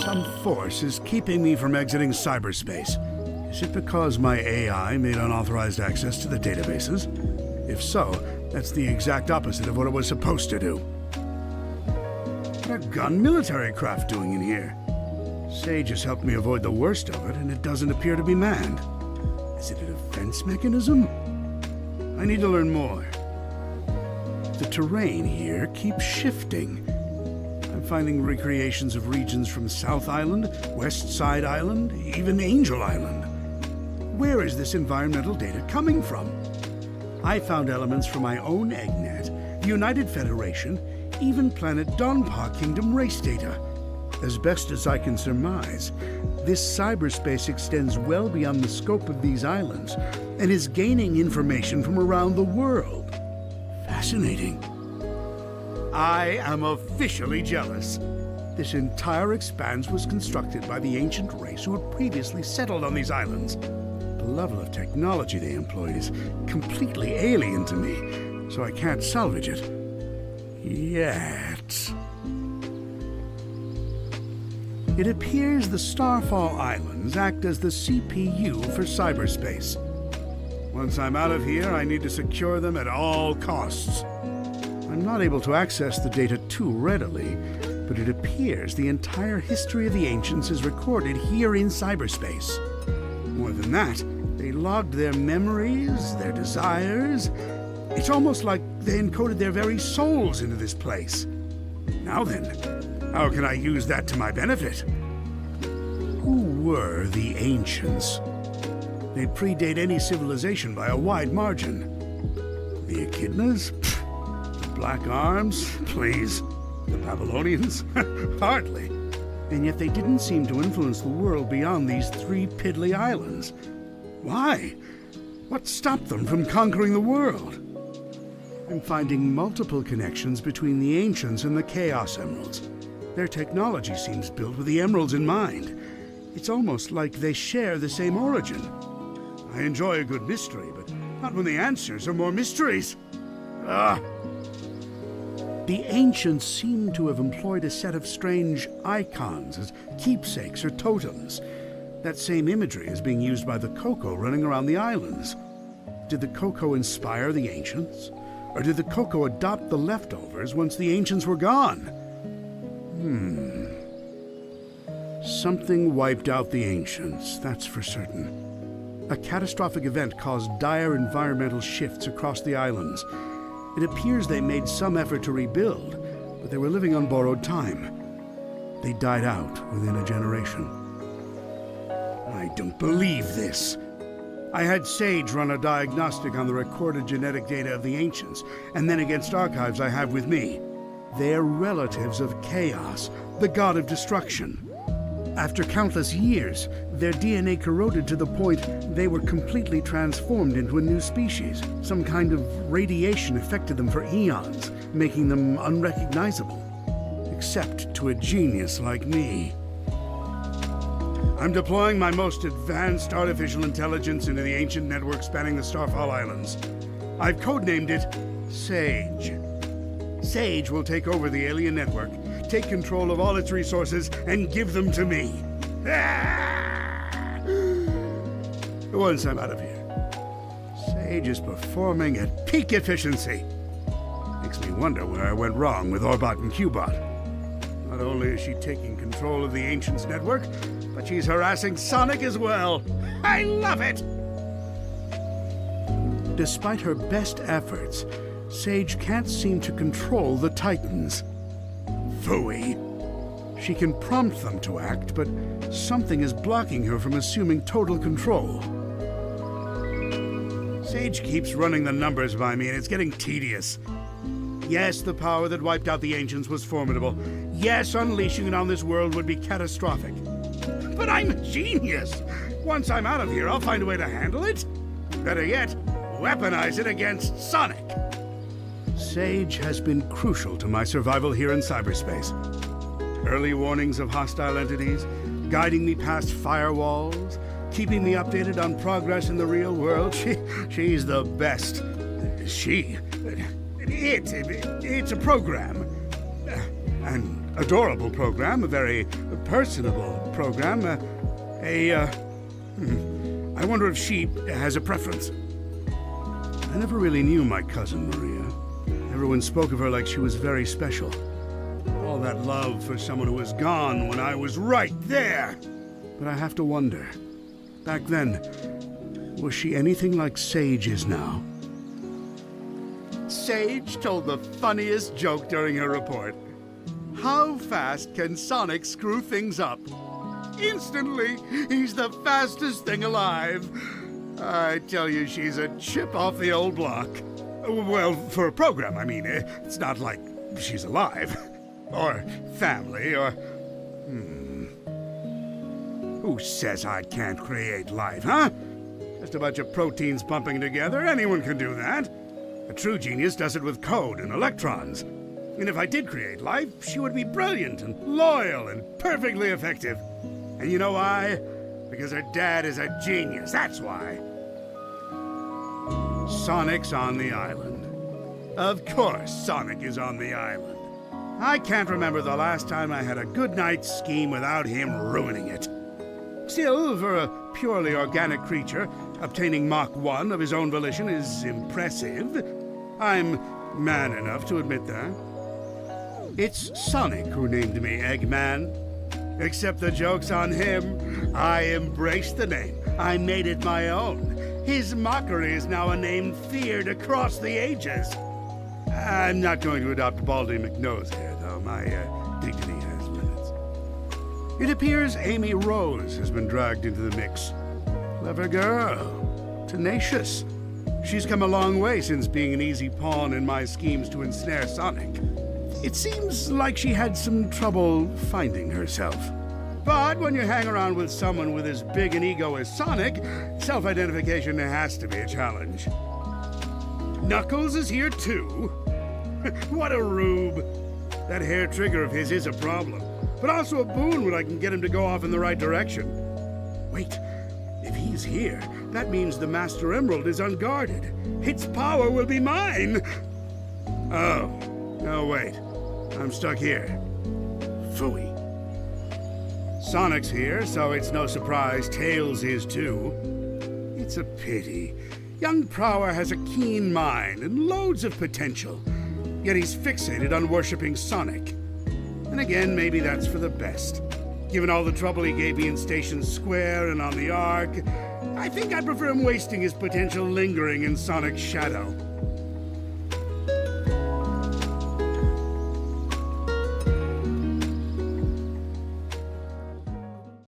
Some force is keeping me from exiting cyberspace. Is it because my AI made unauthorized access to the databases? If so, that's the exact opposite of what it was supposed to do. What are gun military craft doing in here? Sage has helped me avoid the worst of it, and it doesn't appear to be manned. Is it a defense mechanism? I need to learn more. The terrain here keeps shifting. I'm finding recreations of regions from South Island, West Side Island, even Angel Island. Where is this environmental data coming from? I found elements from my own EggNet, the United Federation, even planet Donpa Kingdom race data. As best as I can surmise, this cyberspace extends well beyond the scope of these islands and is gaining information from around the world. Fascinating. I am officially jealous. This entire expanse was constructed by the ancient race who had previously settled on these islands. The level of technology they employed is completely alien to me, so I can't salvage it. Yet. It appears the Starfall Islands act as the CPU for cyberspace. Once I'm out of here, I need to secure them at all costs. I'm not able to access the data too readily, but it appears the entire history of the Ancients is recorded here in cyberspace. More than that, they logged their memories, their desires. It's almost like they encoded their very souls into this place. Now then, how can I use that to my benefit? Who were the Ancients? They predate any civilization by a wide margin. The Echidnas? The Black Arms? Please. The Babylonians? Hardly. And yet they didn't seem to influence the world beyond these 3 piddly islands. Why? What stopped them from conquering the world? I'm finding multiple connections between the Ancients and the Chaos Emeralds. Their technology seems built with the Emeralds in mind. It's almost like they share the same origin. I enjoy a good mystery, but not when the answers are more mysteries. Ah! The Ancients seem to have employed a set of strange icons as keepsakes or totems. That same imagery is being used by the Coco running around the islands. Did the Coco inspire the Ancients? Or did the Coco adopt the leftovers once the Ancients were gone? Something wiped out the Ancients, that's for certain. A catastrophic event caused dire environmental shifts across the islands. It appears they made some effort to rebuild, but they were living on borrowed time. They died out within a generation. I don't believe this. I had Sage run a diagnostic on the recorded genetic data of the Ancients, and then against archives I have with me. They're relatives of Chaos, the god of destruction. After countless years, their DNA corroded to the point they were completely transformed into a new species. Some kind of radiation affected them for eons, making them unrecognizable. Except to a genius like me. I'm deploying my most advanced artificial intelligence into the ancient network spanning the Starfall Islands. I've codenamed it Sage. Sage will take over the alien network, take control of all its resources, and give them to me. Once I'm out of here. Sage is performing at peak efficiency. Makes me wonder where I went wrong with Orbot and Qbot. Not only is she taking control of the Ancients network, but she's harassing Sonic as well. I love it! Despite her best efforts, Sage can't seem to control the Titans. Phooey. She can prompt them to act, but something is blocking her from assuming total control. Sage keeps running the numbers by me, and it's getting tedious. Yes, the power that wiped out the Ancients was formidable. Yes, unleashing it on this world would be catastrophic. But I'm a genius! Once I'm out of here, I'll find a way to handle it. Better yet, weaponize it against Sonic. Sage has been crucial to my survival here in cyberspace. Early warnings of hostile entities, guiding me past firewalls, keeping me updated on progress in the real world. She's the best. It's a program. an adorable program, a very personable program. I wonder if she has a preference. I never really knew my cousin Maria. Everyone spoke of her like she was very special. All that love for someone who was gone when I was right there. But I have to wonder, back then, was she anything like Sage is now? Sage told the funniest joke during her report. How fast can Sonic screw things up? Instantly, he's the fastest thing alive. I tell you, she's a chip off the old block. Well, for a program, I mean. It's not like she's alive. Or family, or... Who says I can't create life, huh? Just a bunch of proteins pumping together. Anyone can do that. A true genius does it with code and electrons. And if I did create life, she would be brilliant and loyal and perfectly effective. And you know why? Because her dad is a genius, that's why. Sonic's on the island. Of course Sonic is on the island. I can't remember the last time I had a good night's scheme without him ruining it. Still, for a purely organic creature, obtaining Mach 1 of his own volition is impressive. I'm man enough to admit that. It's Sonic who named me Eggman. Except the joke's on him. I embraced the name. I made it my own. His mockery is now a name feared across the ages. I'm not going to adopt Baldy McNose here, though. My dignity has limits. It appears Amy Rose has been dragged into the mix. Clever girl. Tenacious. She's come a long way since being an easy pawn in my schemes to ensnare Sonic. It seems like she had some trouble finding herself. But when you hang around with someone with as big an ego as Sonic, self-identification has to be a challenge. Knuckles is here too? What a rube. That hair trigger of his is a problem, but also a boon when I can get him to go off in the right direction. Wait, if he's here, that means the Master Emerald is unguarded. Its power will be mine! Oh, no wait, I'm stuck here. Phooey. Sonic's here, so it's no surprise Tails is too. It's a pity. Young Prower has a keen mind and loads of potential, yet he's fixated on worshipping Sonic. And again, maybe that's for the best. Given all the trouble he gave me in Station Square and on the Ark, I think I'd prefer him wasting his potential lingering in Sonic's shadow.